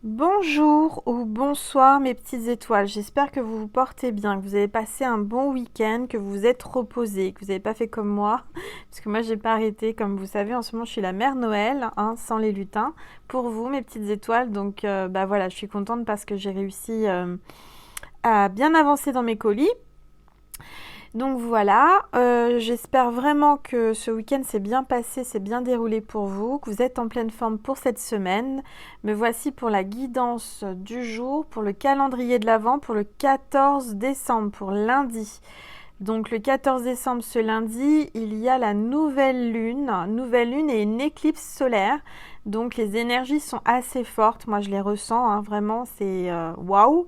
Bonjour ou bonsoir mes petites étoiles, j'espère que vous vous portez bien, que vous avez passé un bon week-end, que vous vous êtes reposé, que vous n'avez pas fait comme moi, parce que moi j'ai pas arrêté, comme vous savez en ce moment je suis la mère Noël, hein, sans les lutins, pour vous mes petites étoiles, donc bah voilà, je suis contente parce que j'ai réussi à bien avancer dans mes colis. Donc voilà, j'espère vraiment que ce week-end s'est bien passé, s'est bien déroulé pour vous, que vous êtes en pleine forme pour cette semaine. Me voici pour la guidance du jour, pour le calendrier de l'Avent, pour le 14 décembre, pour lundi. Donc le 14 décembre, ce lundi, il y a la nouvelle lune et une éclipse solaire. Donc les énergies sont assez fortes, moi je les ressens, hein, vraiment, c'est waouh.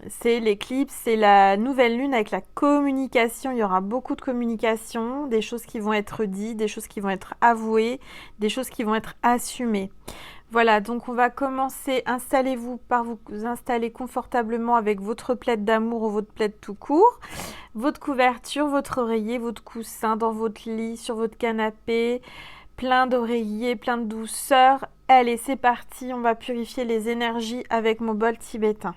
C'est l'éclipse, c'est la nouvelle lune avec la communication. Il y aura beaucoup de communication, des choses qui vont être dites, des choses qui vont être avouées, des choses qui vont être assumées. Voilà, donc on va commencer. Installez-vous par vous installer confortablement avec votre plaid d'amour ou votre plaid tout court, votre couverture, votre oreiller, votre coussin dans votre lit, sur votre canapé, plein d'oreillers, plein de douceur. Allez, c'est parti, on va purifier les énergies avec mon bol tibétain.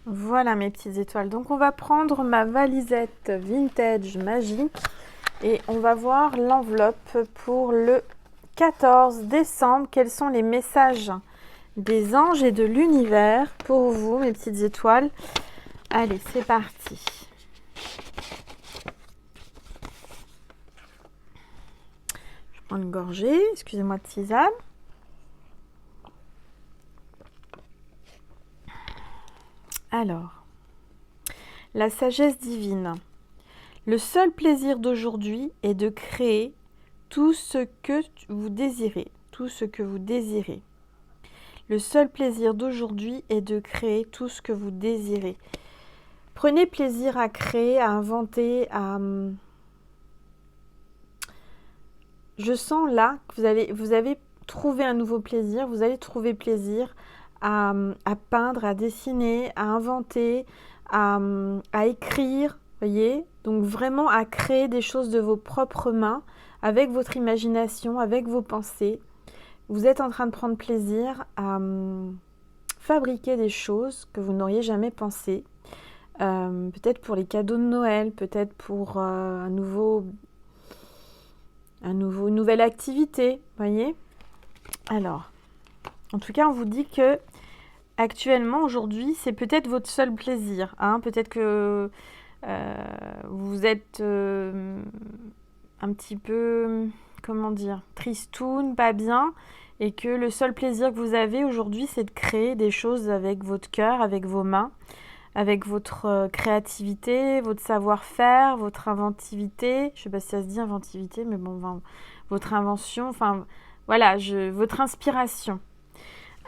Voilà mes petites étoiles. Donc on va prendre ma valisette vintage magique et on va voir l'enveloppe pour le 14 décembre. Quels sont les messages des anges et de l'univers pour vous mes petites étoiles? Allez, c'est parti. Je prends une gorgée, excusez-moi de tisane. Alors, la sagesse divine. Le seul plaisir d'aujourd'hui est de créer tout ce que vous désirez. Tout ce que vous désirez. Le seul plaisir d'aujourd'hui est de créer tout ce que vous désirez. Prenez plaisir à créer, à inventer, à... Je sens là que vous avez trouvé un nouveau plaisir. Vous allez trouver plaisir à peindre, à dessiner, à inventer, à écrire, voyez. Donc vraiment à créer des choses de vos propres mains, avec votre imagination, avec vos pensées. Vous êtes en train de prendre plaisir à fabriquer des choses que vous n'auriez jamais pensé. Peut-être pour les cadeaux de Noël, peut-être pour une nouvelle activité, voyez. Alors, en tout cas, on vous dit que actuellement, aujourd'hui, c'est peut-être votre seul plaisir. Hein. Peut-être que vous êtes un petit peu, comment dire, tristoun, pas bien, et que le seul plaisir que vous avez aujourd'hui, c'est de créer des choses avec votre cœur, avec vos mains, avec votre créativité, votre savoir-faire, votre inventivité. Je ne sais pas si ça se dit inventivité, mais bon, votre invention, enfin, voilà, votre inspiration.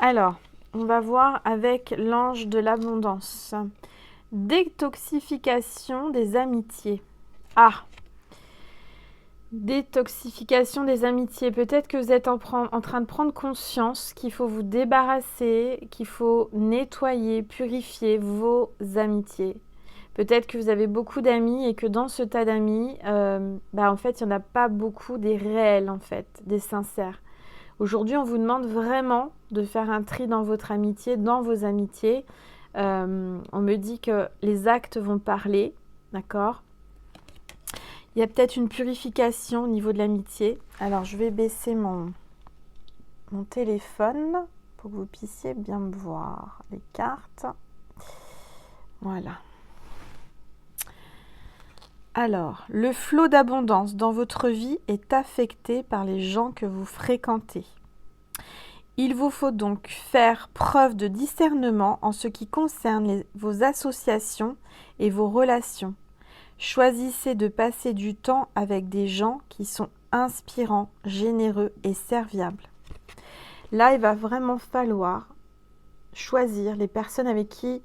Alors, on va voir avec l'ange de l'abondance. Détoxification des amitiés. Ah, détoxification des amitiés. Peut-être que vous êtes en train de prendre conscience qu'il faut vous débarrasser, qu'il faut nettoyer, purifier vos amitiés. Peut-être que vous avez beaucoup d'amis et que dans ce tas d'amis, en fait, il n'y en a pas beaucoup des réels, en fait, des sincères. Aujourd'hui, on vous demande vraiment de faire un tri dans votre amitié, dans vos amitiés. On me dit que les actes vont parler, d'accord ? Il y a peut-être une purification au niveau de l'amitié. Alors, je vais baisser mon téléphone pour que vous puissiez bien me voir les cartes. Voilà. Alors, le flot d'abondance dans votre vie est affecté par les gens que vous fréquentez. Il vous faut donc faire preuve de discernement en ce qui concerne vos associations et vos relations. Choisissez de passer du temps avec des gens qui sont inspirants, généreux et serviables. Là, il va vraiment falloir choisir les personnes avec qui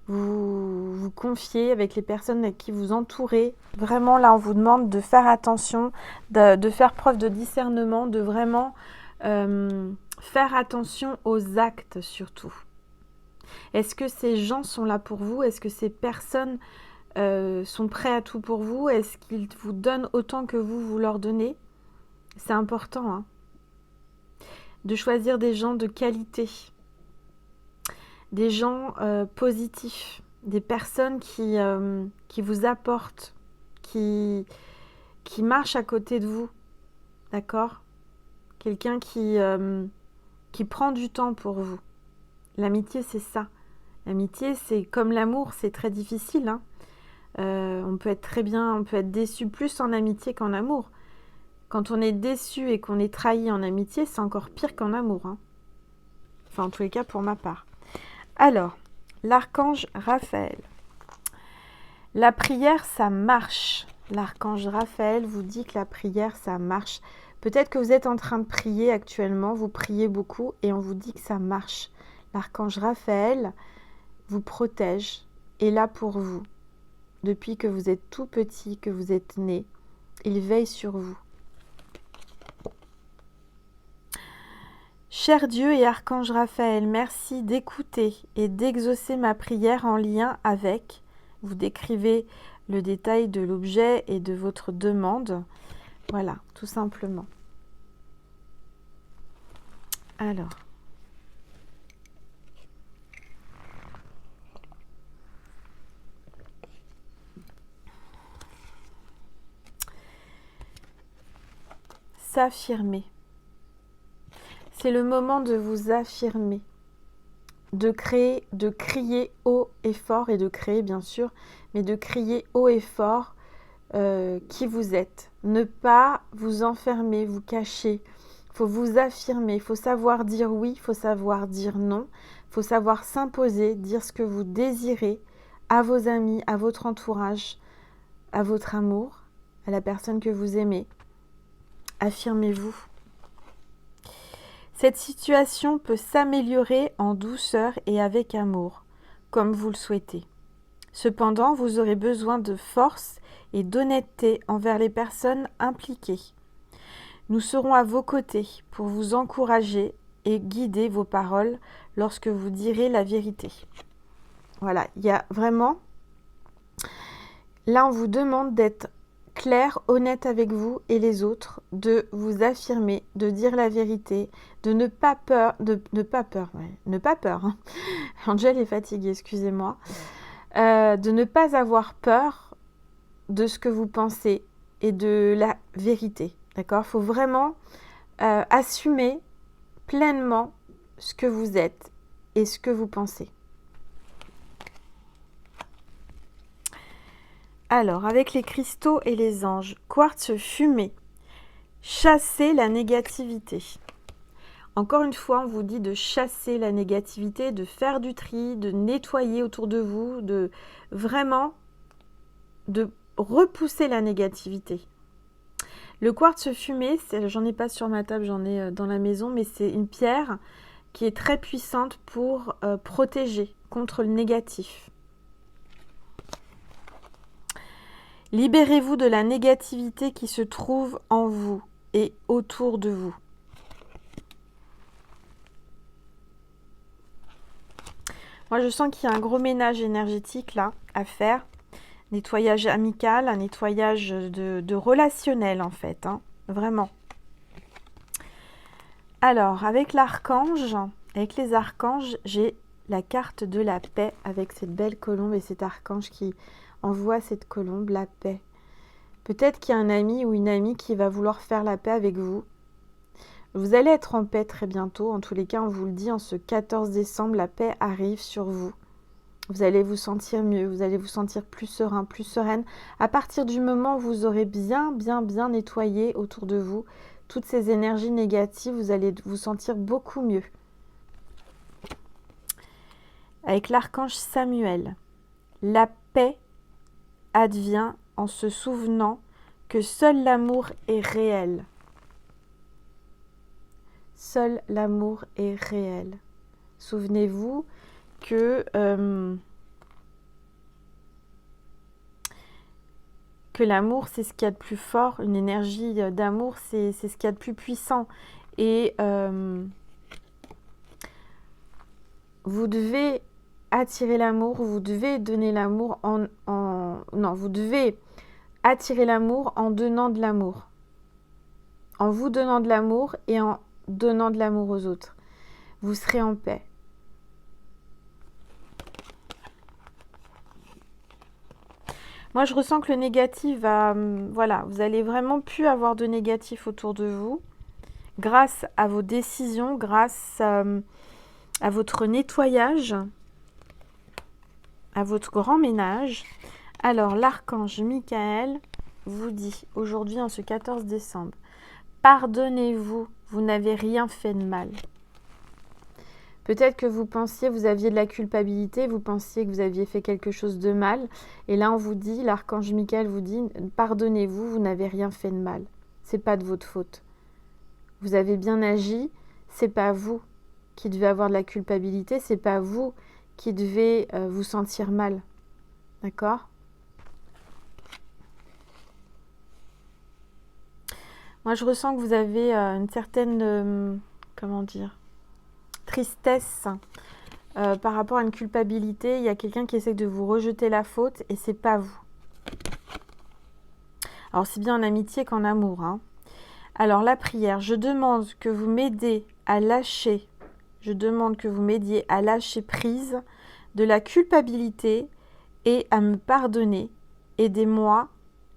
vous vous confiez, avec les personnes avec qui vous entourez. Vraiment, là, on vous demande de faire attention, de faire preuve de discernement, de vraiment faire attention aux actes surtout. Est-ce que ces gens sont là pour vous? Est-ce que ces personnes sont prêts à tout pour vous? Est-ce qu'ils vous donnent autant que vous leur donnez? C'est important, hein, de choisir des gens de qualité, des gens positifs, des personnes qui vous apportent, qui marchent à côté de vous, d'accord? Quelqu'un qui prend du temps pour vous. L'amitié, c'est ça. L'amitié, c'est comme l'amour, c'est très difficile, hein. On peut être déçu plus en amitié qu'en amour. Quand on est déçu et qu'on est trahi en amitié, c'est encore pire qu'en amour, hein. Enfin, en tous les cas, pour ma part. Alors, l'archange Raphaël. La prière, ça marche. L'archange Raphaël vous dit que la prière, ça marche. Peut-être que vous êtes en train de prier actuellement, vous priez beaucoup et on vous dit que ça marche. L'archange Raphaël vous protège, est là pour vous. Depuis que vous êtes tout petit, que vous êtes né, il veille sur vous. Cher Dieu et Archange Raphaël, merci d'écouter et d'exaucer ma prière en lien avec. Vous décrivez le détail de l'objet et de votre demande. Voilà, tout simplement. Alors. S'affirmer. C'est le moment de vous affirmer, de créer, de crier haut et fort, et de créer bien sûr, mais de crier haut et fort qui vous êtes. Ne pas vous enfermer, vous cacher. Il faut vous affirmer, il faut savoir dire oui, il faut savoir dire non, il faut savoir s'imposer, dire ce que vous désirez à vos amis, à votre entourage, à votre amour, à la personne que vous aimez. Affirmez-vous. Cette situation peut s'améliorer en douceur et avec amour, comme vous le souhaitez. Cependant, vous aurez besoin de force et d'honnêteté envers les personnes impliquées. Nous serons à vos côtés pour vous encourager et guider vos paroles lorsque vous direz la vérité. Voilà, il y a vraiment... Là, on vous demande d'être clair, honnête avec vous et les autres, de vous affirmer, de dire la vérité, de ne pas peur, hein. Angel est fatiguée, excusez-moi, de ne pas avoir peur de ce que vous pensez et de la vérité, d'accord? Il faut vraiment assumer pleinement ce que vous êtes et ce que vous pensez. Alors, avec les cristaux et les anges, quartz fumé, chasser la négativité. Encore une fois, on vous dit de chasser la négativité, de faire du tri, de nettoyer autour de vous, de vraiment de repousser la négativité. Le quartz fumé, j'en ai pas sur ma table, j'en ai dans la maison, mais c'est une pierre qui est très puissante pour protéger contre le négatif. Libérez-vous de la négativité qui se trouve en vous et autour de vous. Moi, je sens qu'il y a un gros ménage énergétique là à faire. Nettoyage amical, un nettoyage de relationnel en fait, hein, vraiment. Alors, avec l'archange, avec les archanges, j'ai la carte de la paix avec cette belle colombe et cet archange qui envoie cette colombe, la paix. Peut-être qu'il y a un ami ou une amie qui va vouloir faire la paix avec vous. Vous allez être en paix très bientôt. En tous les cas, on vous le dit, en ce 14 décembre, la paix arrive sur vous. Vous allez vous sentir mieux, vous allez vous sentir plus serein, plus sereine. À partir du moment où vous aurez bien nettoyé autour de vous toutes ces énergies négatives, vous allez vous sentir beaucoup mieux. Avec l'archange Samuel, la paix advient en se souvenant que seul l'amour est réel. Seul l'amour est réel. Souvenez-vous que l'amour, c'est ce qu'il y a de plus fort. Une énergie d'amour, c'est ce qu'il y a de plus puissant. Et vous devez attirer l'amour, vous devez donner l'amour non, vous devez attirer l'amour en donnant de l'amour. En vous donnant de l'amour et en donnant de l'amour aux autres. Vous serez en paix. Moi, je ressens que le négatif va... voilà, vous allez vraiment plus avoir de négatif autour de vous. Grâce à vos décisions, grâce à votre nettoyage, à votre grand ménage. Alors, l'archange Michael vous dit, aujourd'hui, en ce 14 décembre, pardonnez-vous, vous n'avez rien fait de mal. Peut-être que vous pensiez, vous aviez de la culpabilité, vous pensiez que vous aviez fait quelque chose de mal. Et là, on vous dit, l'archange Michael vous dit, pardonnez-vous, vous n'avez rien fait de mal. C'est pas de votre faute. Vous avez bien agi, c'est pas vous qui devez avoir de la culpabilité, c'est pas vous qui devez vous sentir mal. D'accord ? Moi, je ressens que vous avez une certaine, comment dire, tristesse par rapport à une culpabilité. Il y a quelqu'un qui essaie de vous rejeter la faute et c'est pas vous. Alors, c'est bien en amitié qu'en amour. Hein. Alors, la prière, je demande que vous m'aidiez à lâcher, prise de la culpabilité et à me pardonner. Aidez-moi,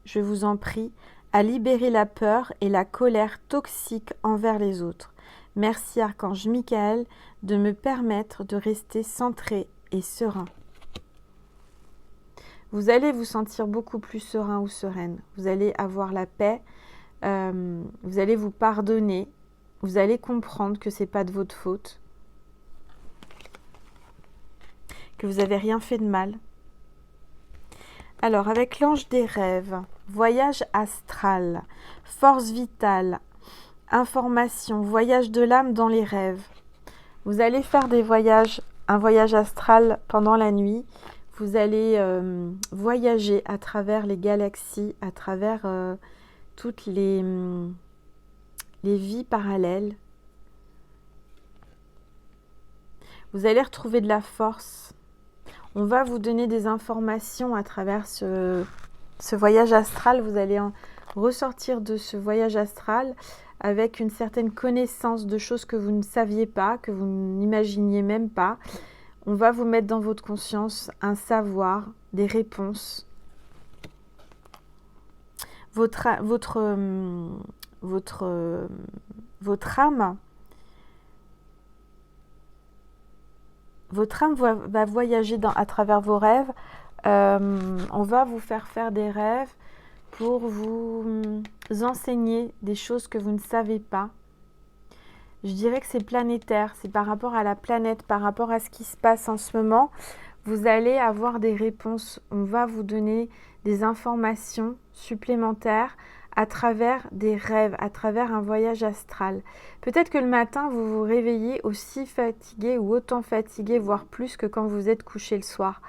je vous en prie, à libérer la peur et la colère toxique envers les autres. Merci Archange Michael de me permettre de rester centré et serein. Vous allez vous sentir beaucoup plus serein ou sereine. Vous allez avoir la paix, vous allez vous pardonner, vous allez comprendre que ce n'est pas de votre faute, que vous n'avez rien fait de mal. Alors, avec l'ange des rêves, voyage astral, force vitale, information, voyage de l'âme dans les rêves. Vous allez faire un voyage astral pendant la nuit. Vous allez voyager à travers les galaxies, à travers toutes les vies parallèles. Vous allez retrouver de la force. On va vous donner des informations à travers ce voyage astral. Vous allez en ressortir de ce voyage astral avec une certaine connaissance de choses que vous ne saviez pas, que vous n'imaginiez même pas. On va vous mettre dans votre conscience un savoir, des réponses. Votre âme va voyager à travers vos rêves. On va vous faire des rêves pour vous enseigner des choses que vous ne savez pas. Je dirais que c'est planétaire, c'est par rapport à la planète, par rapport à ce qui se passe en ce moment. Vous allez avoir des réponses. On va vous donner des informations supplémentaires à travers des rêves, à travers un voyage astral. Peut-être que le matin, vous vous réveillez aussi fatigué ou autant fatigué, voire plus que quand vous êtes couché le soir.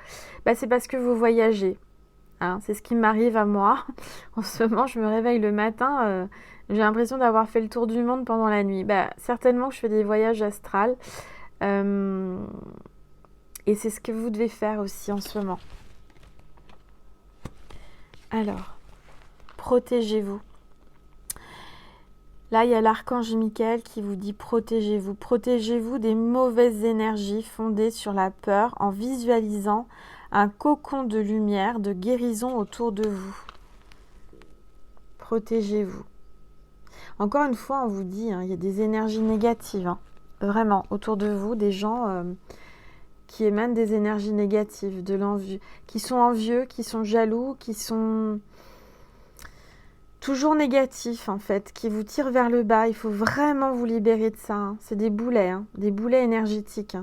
C'est parce que vous voyagez. Hein, c'est ce qui m'arrive à moi. En ce moment, je me réveille le matin, j'ai l'impression d'avoir fait le tour du monde pendant la nuit. Certainement que je fais des voyages astrales. Et c'est ce que vous devez faire aussi en ce moment. Alors, protégez-vous. Là, il y a l'archange Michael qui vous dit protégez-vous. Protégez-vous des mauvaises énergies fondées sur la peur en visualisant un cocon de lumière, de guérison autour de vous. Protégez-vous. Encore une fois, on vous dit, il y a des énergies négatives. Vraiment, autour de vous, des gens qui émanent des énergies négatives, de l'envie, qui sont envieux, qui sont jaloux, qui sont toujours négatifs en fait, qui vous tirent vers le bas. Il faut vraiment vous libérer de ça. C'est des boulets énergétiques.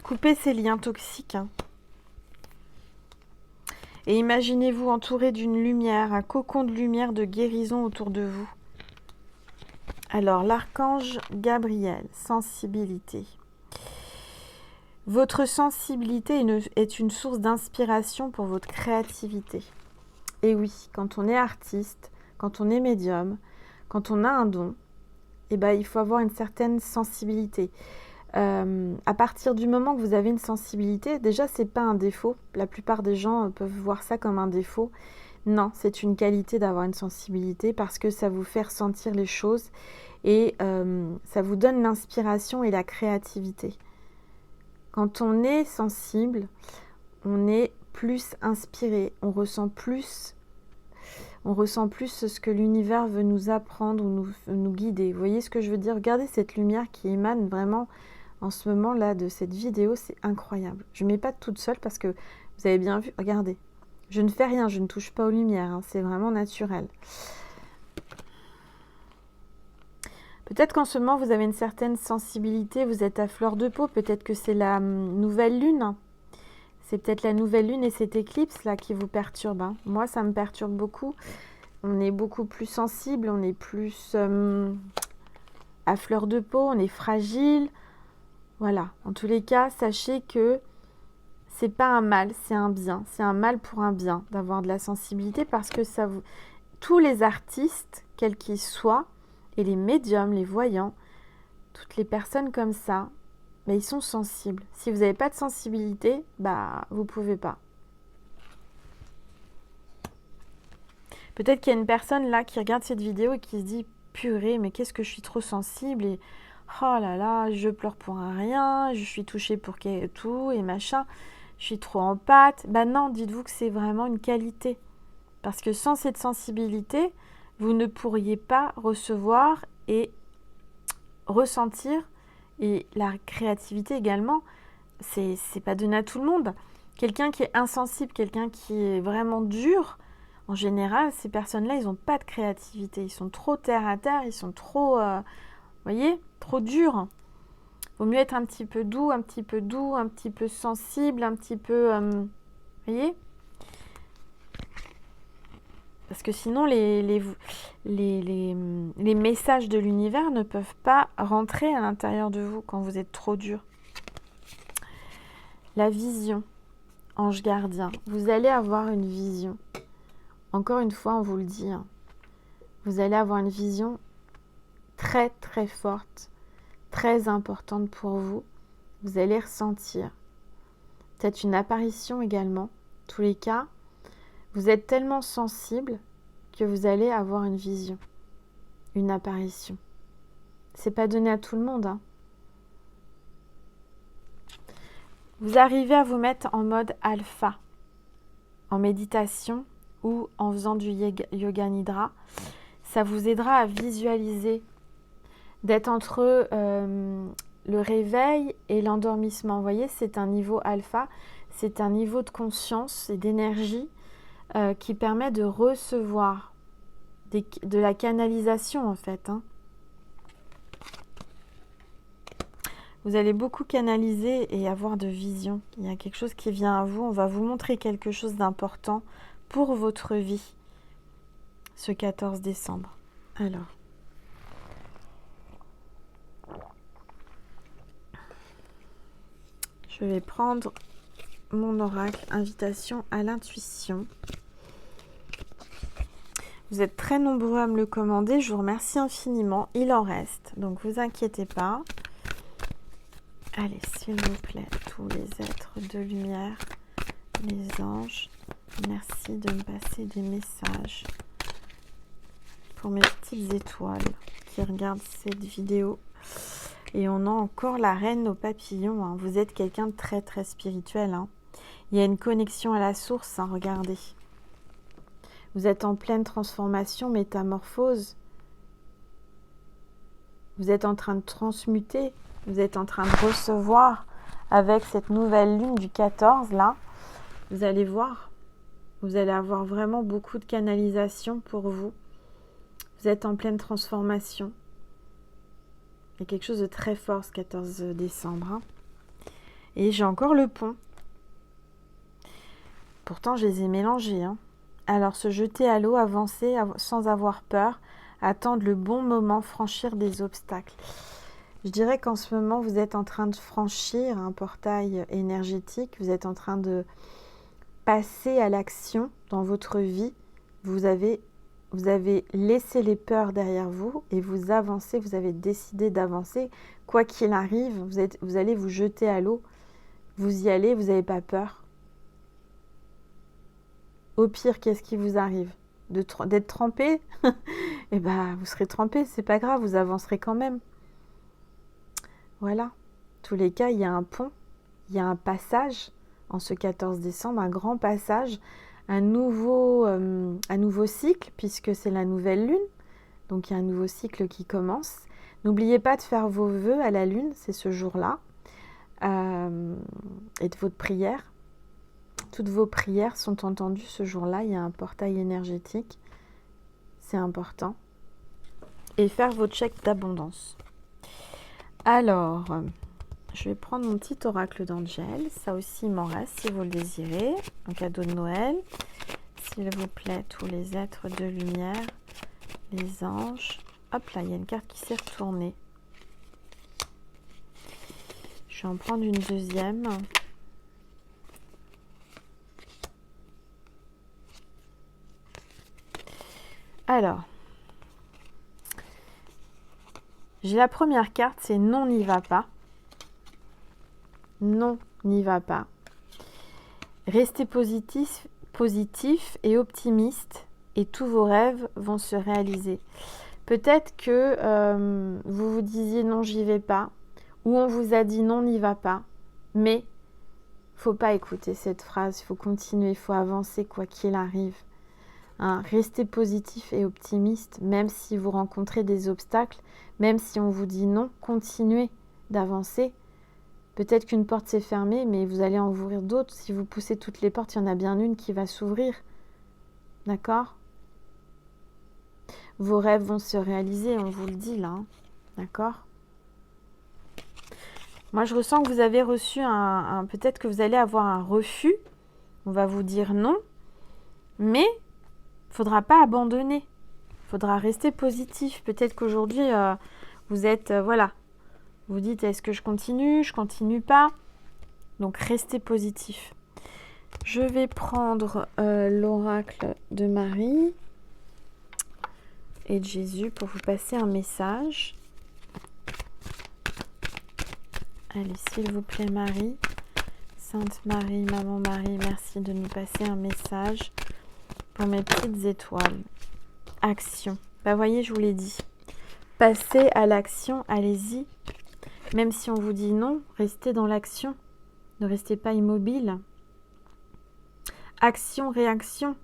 Coupez ces liens toxiques. Et imaginez-vous entouré d'une lumière, un cocon de lumière de guérison autour de vous. Alors, l'archange Gabriel, sensibilité. Votre sensibilité est une source d'inspiration pour votre créativité. Et oui, quand on est artiste, quand on est médium, quand on a un don, il faut avoir une certaine sensibilité. À partir du moment que vous avez une sensibilité, déjà, c'est pas un défaut. La plupart des gens peuvent voir ça comme un défaut. Non, c'est une qualité d'avoir une sensibilité parce que ça vous fait ressentir les choses et ça vous donne l'inspiration et la créativité. Quand on est sensible, on est plus inspiré, on ressent plus ce que l'univers veut nous apprendre ou nous guider. Vous voyez ce que je veux dire? Regardez cette lumière qui émane vraiment en ce moment-là de cette vidéo, c'est incroyable. Je ne mets pas toute seule parce que vous avez bien vu, regardez. Je ne fais rien, je ne touche pas aux lumières, c'est vraiment naturel. Peut-être qu'en ce moment, vous avez une certaine sensibilité, vous êtes à fleur de peau, peut-être que c'est la nouvelle lune. C'est peut-être la nouvelle lune et cette éclipse-là qui vous perturbe. Moi, ça me perturbe beaucoup. On est beaucoup plus sensible, on est plus à fleur de peau, on est fragile. Voilà, en tous les cas, sachez que c'est pas un mal, c'est un bien. C'est un mal pour un bien d'avoir de la sensibilité parce que ça vous... Tous les artistes, quels qu'ils soient, et les médiums, les voyants, toutes les personnes comme ça, ils sont sensibles. Si vous n'avez pas de sensibilité, vous pouvez pas. Peut-être qu'il y a une personne là qui regarde cette vidéo et qui se dit « Purée, mais qu'est-ce que je suis trop sensible » et « Oh là là, je pleure pour un rien, je suis touchée pour tout et machin, je suis trop en pâte. » Non, dites-vous que c'est vraiment une qualité. Parce que sans cette sensibilité, vous ne pourriez pas recevoir et ressentir. Et la créativité également, c'est pas donné à tout le monde. Quelqu'un qui est insensible, quelqu'un qui est vraiment dur, en général, ces personnes-là, ils n'ont pas de créativité. Ils sont trop terre à terre, ils sont trop, voyez, trop durs. Vaut mieux être un petit peu doux, un petit peu sensible, un petit peu, voyez. Parce que sinon, les messages de l'univers ne peuvent pas rentrer à l'intérieur de vous quand vous êtes trop dur. La vision, ange gardien. Vous allez avoir une vision. Encore une fois, on vous le dit. Vous allez avoir une vision très, très forte, très importante pour vous. Vous allez ressentir. Peut-être une apparition également. En tous les cas, vous êtes tellement sensible que vous allez avoir une vision, une apparition. C'est pas donné à tout le monde. Vous arrivez à vous mettre en mode alpha, en méditation ou en faisant du yoga nidra. Ça vous aidera à visualiser, d'être entre le réveil et l'endormissement. Vous voyez, c'est un niveau alpha, c'est un niveau de conscience et d'énergie qui permet de recevoir de la canalisation en fait. Vous allez beaucoup canaliser et avoir de vision. Il y a quelque chose qui vient à vous. On va vous montrer quelque chose d'important pour votre vie. ce 14 décembre. Alors, je vais prendre mon oracle invitation à l'intuition. Vous êtes très nombreux à me le commander, je vous remercie infiniment. Il en reste, donc vous inquiétez pas. Allez, s'il vous plaît, tous les êtres de lumière, les anges, merci de me passer des messages pour mes petites étoiles qui regardent cette vidéo. Et on a encore la reine aux papillons, hein. Vous êtes quelqu'un de très très spirituel, hein. Il y a une connexion à la source, hein, regardez. Vous êtes en pleine transformation, métamorphose. Vous êtes en train de transmuter. Vous êtes en train de recevoir avec cette nouvelle lune du 14, là. Vous allez voir. Vous allez avoir vraiment beaucoup de canalisation pour vous. Vous êtes en pleine transformation. Il y a quelque chose de très fort ce 14 décembre. Hein. Et j'ai encore le pont. Pourtant, je les ai mélangés. Hein. Alors, se jeter à l'eau, avancer sans avoir peur, attendre le bon moment, franchir des obstacles. Je dirais qu'en ce moment, vous êtes en train de franchir un portail énergétique. Vous êtes en train de passer à l'action dans votre vie. Vous avez laissé les peurs derrière vous et vous avancez. Vous avez décidé d'avancer. Quoi qu'il arrive, vous allez vous jeter à l'eau. Vous y allez, vous n'avez pas peur. Au pire, qu'est-ce qui vous arrive? D'être trempé? Eh bien, vous serez trempé, c'est pas grave, vous avancerez quand même. Voilà. Tous les cas, il y a un pont, il y a un passage en ce 14 décembre, un grand passage, un nouveau cycle, puisque c'est la nouvelle lune. Donc, il y a un nouveau cycle qui commence. N'oubliez pas de faire vos vœux à la lune, c'est ce jour-là, et de votre prière. Toutes vos prières sont entendues ce jour-là. Il y a un portail énergétique. C'est important. Et faire vos checks d'abondance. Alors, je vais prendre mon petit oracle d'Angel. Ça aussi, il m'en reste si vous le désirez. Un cadeau de Noël. S'il vous plaît, tous les êtres de lumière, les anges. Hop là, il y a une carte qui s'est retournée. Je vais en prendre une deuxième. Alors, j'ai la première carte, c'est non, n'y va pas. Non, n'y va pas. Restez positif et optimiste et tous vos rêves vont se réaliser. Peut-être que vous vous disiez non, j'y vais pas, ou on vous a dit non, n'y va pas, mais faut pas écouter cette phrase, il faut continuer, il faut avancer quoi qu'il arrive. Hein, restez positif et optimiste, même si vous rencontrez des obstacles, même si on vous dit non, continuez d'avancer. Peut-être qu'une porte s'est fermée, mais vous allez en ouvrir d'autres. Si vous poussez toutes les portes, il y en a bien une qui va s'ouvrir. D'accord? Vos rêves vont se réaliser, on vous le dit là. Hein. D'accord? Moi, je ressens que vous avez reçu peut-être que vous allez avoir un refus. On va vous dire non, mais il ne faudra pas abandonner. Il faudra rester positif. Peut-être qu'aujourd'hui, vous êtes, voilà, vous dites, est-ce que je continue pas? Donc, restez positif. Je vais prendre l'oracle de Marie et de Jésus pour vous passer un message. Allez, s'il vous plaît, Marie. Sainte Marie, Maman Marie, merci de nous passer un message pour mes petites étoiles. Action. Bah, voyez, je vous l'ai dit. Passez à l'action, allez-y. Même si on vous dit non, restez dans l'action. Ne restez pas immobile. Action, réaction.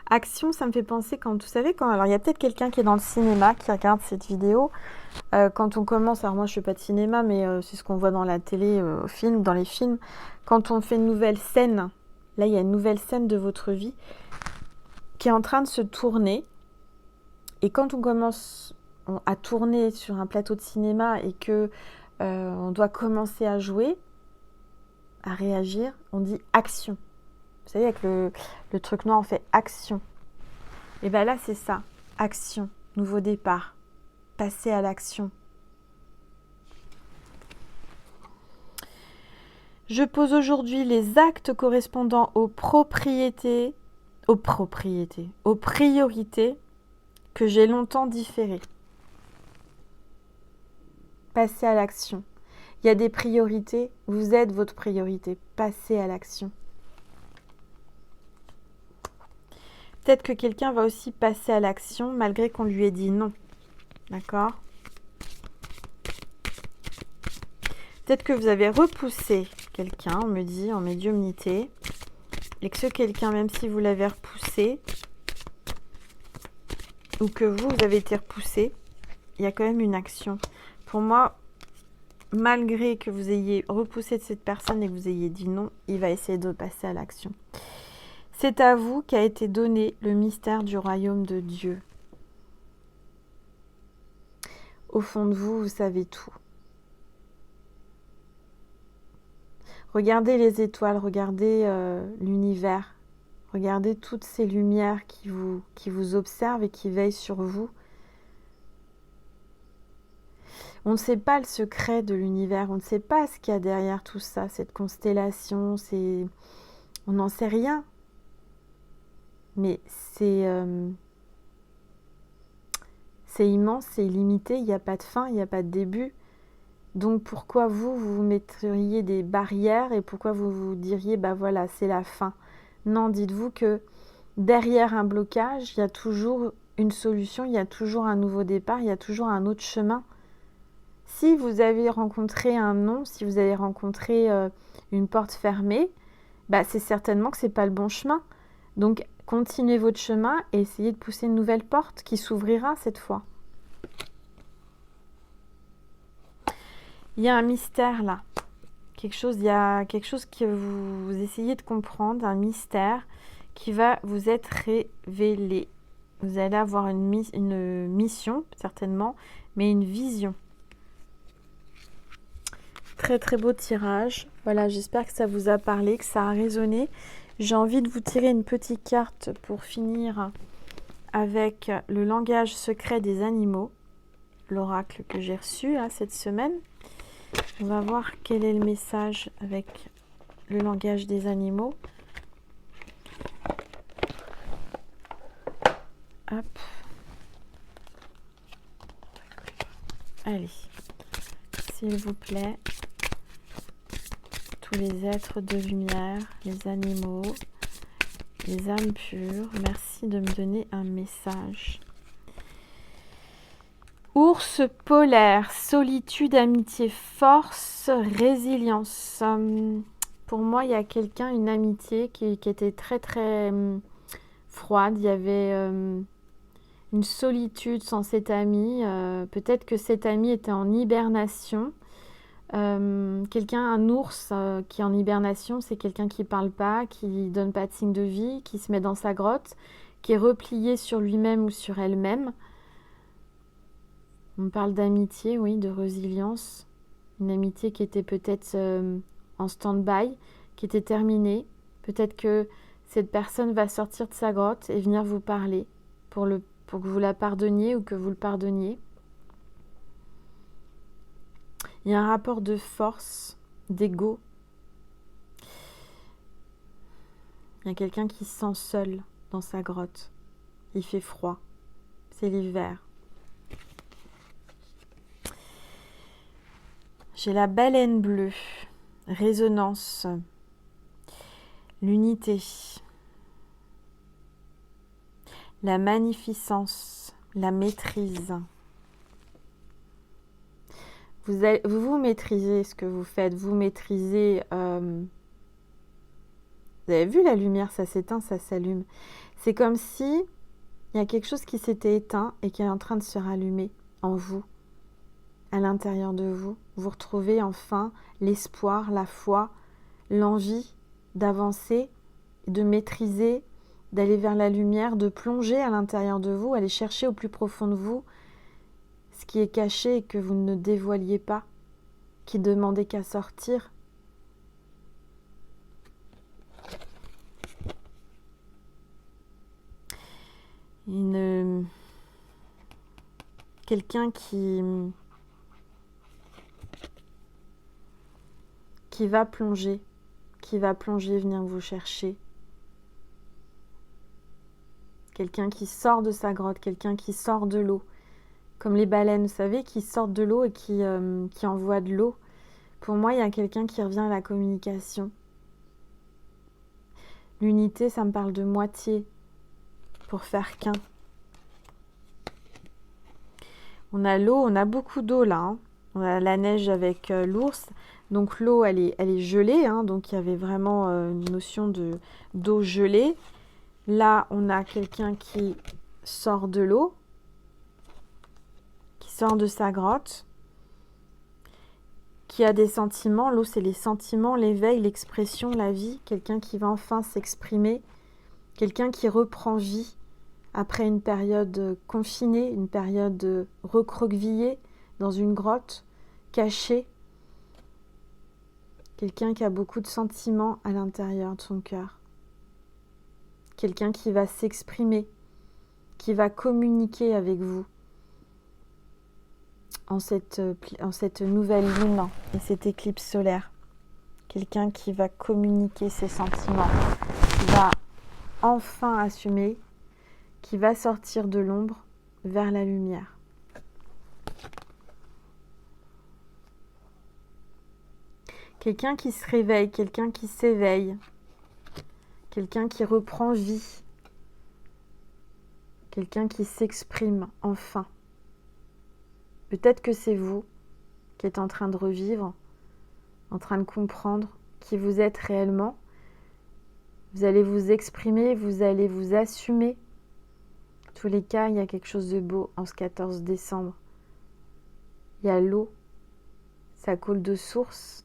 Action, ça me fait penser quand, vous savez, alors il y a peut-être quelqu'un qui est dans le cinéma, qui regarde cette vidéo. Quand on commence, alors moi je ne fais pas de cinéma, mais c'est ce qu'on voit dans la télé, dans les films. Quand on fait une nouvelle scène, là il y a une nouvelle scène de votre vie qui est en train de se tourner. Et quand on commence à tourner sur un plateau de cinéma et que on doit commencer à jouer, à réagir, on dit action. Vous savez, avec le truc noir, on fait action. Et bien là, c'est ça. action, nouveau départ. Passez à l'action. Je pose aujourd'hui les actes correspondant aux priorités que j'ai longtemps différées. Passez à l'action. Il y a des priorités, vous êtes votre priorité. Passez à l'action. Peut-être que quelqu'un va aussi passer à l'action malgré qu'on lui ait dit non. D'accord ? Peut-être que vous avez repoussé quelqu'un, on me dit, en médiumnité, et que ce quelqu'un, même si vous l'avez repoussé, ou que vous avez été repoussé, il y a quand même une action. Pour moi, malgré que vous ayez repoussé de cette personne et que vous ayez dit non, il va essayer de passer à l'action. C'est à vous qu'a été donné le mystère du royaume de Dieu. Au fond de vous, vous savez tout. Regardez les étoiles, regardez l'univers, regardez toutes ces lumières qui vous observent et qui veillent sur vous. On ne sait pas le secret de l'univers, on ne sait pas ce qu'il y a derrière tout ça, cette constellation, on n'en sait rien. Mais c'est immense, c'est illimité, il n'y a pas de fin, il n'y a pas de début. Donc pourquoi vous mettriez des barrières et pourquoi vous vous diriez, bah voilà, c'est la fin? Non, dites-vous que derrière un blocage, il y a toujours une solution, il y a toujours un nouveau départ, il y a toujours un autre chemin. Si vous avez rencontré un non, si vous avez rencontré une porte fermée, bah c'est certainement que ce n'est pas le bon chemin. Donc continuez votre chemin et essayez de pousser une nouvelle porte qui s'ouvrira cette fois. Il y a un mystère là. Il y a quelque chose que vous essayez de comprendre, un mystère qui va vous être révélé. Vous allez avoir une mission, certainement, mais une vision. Très très beau tirage. Voilà, j'espère que ça vous a parlé, que ça a résonné. J'ai envie de vous tirer une petite carte pour finir avec le langage secret des animaux, l'oracle que j'ai reçu cette semaine. On va voir quel est le message avec le langage des animaux. Hop. Allez, s'il vous plaît, tous les êtres de lumière, les animaux, les âmes pures, merci de me donner un message. Ours polaire, solitude, amitié, force, résilience. Pour moi, il y a quelqu'un, une amitié qui était très très froide. Il y avait une solitude sans cet ami. Peut-être que cet ami était en hibernation. Un ours qui est en hibernation, c'est quelqu'un qui ne parle pas, qui donne pas de signe de vie, qui se met dans sa grotte, qui est replié sur lui-même ou sur elle-même. On parle d'amitié, oui, de résilience. Une amitié qui était peut-être en stand-by, qui était terminée. Peut-être que cette personne va sortir de sa grotte et venir vous parler pour que vous la pardonniez ou que vous le pardonniez. Il y a un rapport de force, d'ego. Il y a quelqu'un qui se sent seul dans sa grotte. Il fait froid. C'est l'hiver. J'ai la baleine bleue, résonance, l'unité, la magnificence, la maîtrise. Vous maîtrisez ce que vous faites, vous maîtrisez... vous avez vu la lumière, ça s'éteint, ça s'allume. C'est comme si il y a quelque chose qui s'était éteint et qui est en train de se rallumer en vous. À l'intérieur de vous, vous retrouvez enfin l'espoir, la foi, l'envie d'avancer, de maîtriser, d'aller vers la lumière, de plonger à l'intérieur de vous, aller chercher au plus profond de vous ce qui est caché et que vous ne dévoiliez pas, qui demandait qu'à sortir. Une quelqu'un qui va plonger, venir vous chercher. Quelqu'un qui sort de sa grotte, quelqu'un qui sort de l'eau. Comme les baleines, vous savez, qui sortent de l'eau et qui envoient de l'eau. Pour moi, il y a quelqu'un qui revient à la communication. L'unité, ça me parle de moitié pour faire qu'un. On a l'eau, on a beaucoup d'eau là. Hein. On a la neige avec l'ours. Donc l'eau, elle est gelée. Hein. Donc il y avait vraiment une notion d'eau gelée. Là, on a quelqu'un qui sort de l'eau, qui sort de sa grotte, qui a des sentiments. L'eau, c'est les sentiments, l'éveil, l'expression, la vie. Quelqu'un qui va enfin s'exprimer. Quelqu'un qui reprend vie après une période confinée, une période recroquevillée dans une grotte, cachée. Quelqu'un qui a beaucoup de sentiments à l'intérieur de son cœur. Quelqu'un qui va s'exprimer, qui va communiquer avec vous en cette nouvelle lune et cette éclipse solaire. Quelqu'un qui va communiquer ses sentiments, qui va enfin assumer, qui va sortir de l'ombre vers la lumière. Quelqu'un qui se réveille, quelqu'un qui s'éveille. Quelqu'un qui reprend vie. Quelqu'un qui s'exprime enfin. Peut-être que c'est vous qui êtes en train de revivre, en train de comprendre qui vous êtes réellement. Vous allez vous exprimer, vous allez vous assumer. En tous les cas, il y a quelque chose de beau en ce 14 décembre. Il y a l'eau, ça coule de source,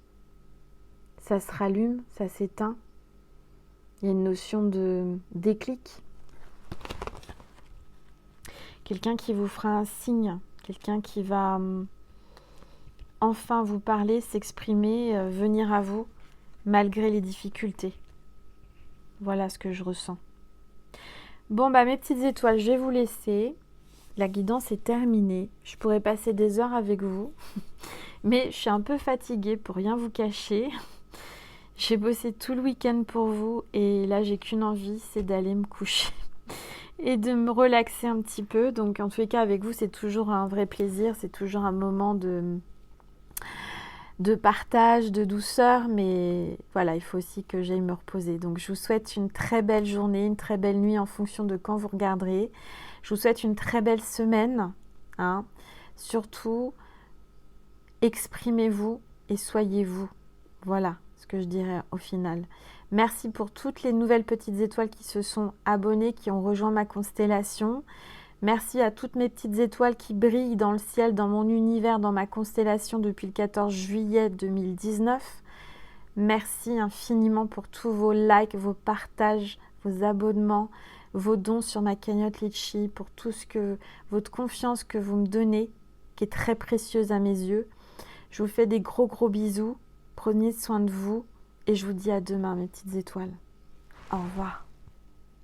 ça se rallume, ça s'éteint. Il y a une notion de déclic. Quelqu'un qui vous fera un signe, quelqu'un qui va enfin vous parler, s'exprimer, venir à vous, malgré les difficultés. Voilà ce que je ressens. Bon, mes petites étoiles, je vais vous laisser. La guidance est terminée. Je pourrais passer des heures avec vous, mais je suis un peu fatiguée pour rien vous cacher. J'ai bossé tout le week-end pour vous et là j'ai qu'une envie, c'est d'aller me coucher et de me relaxer un petit peu. Donc en tous les cas avec vous c'est toujours un vrai plaisir, c'est toujours un moment de partage, de douceur, mais voilà, il faut aussi que j'aille me reposer. Donc je vous souhaite une très belle journée, une très belle nuit en fonction de quand vous regarderez. Je vous souhaite une très belle semaine. Hein. Surtout, exprimez-vous et soyez-vous. Voilà ce que je dirais au final. Merci pour toutes les nouvelles petites étoiles qui se sont abonnées, qui ont rejoint ma constellation. Merci à toutes mes petites étoiles qui brillent dans le ciel, dans mon univers, dans ma constellation depuis le 14 juillet 2019. Merci infiniment pour tous vos likes, vos partages, vos abonnements, vos dons sur ma cagnotte Litchi, pour tout votre confiance que vous me donnez, qui est très précieuse à mes yeux. Je vous fais des gros bisous. Prenez soin de vous et je vous dis à demain, mes petites étoiles. Au revoir.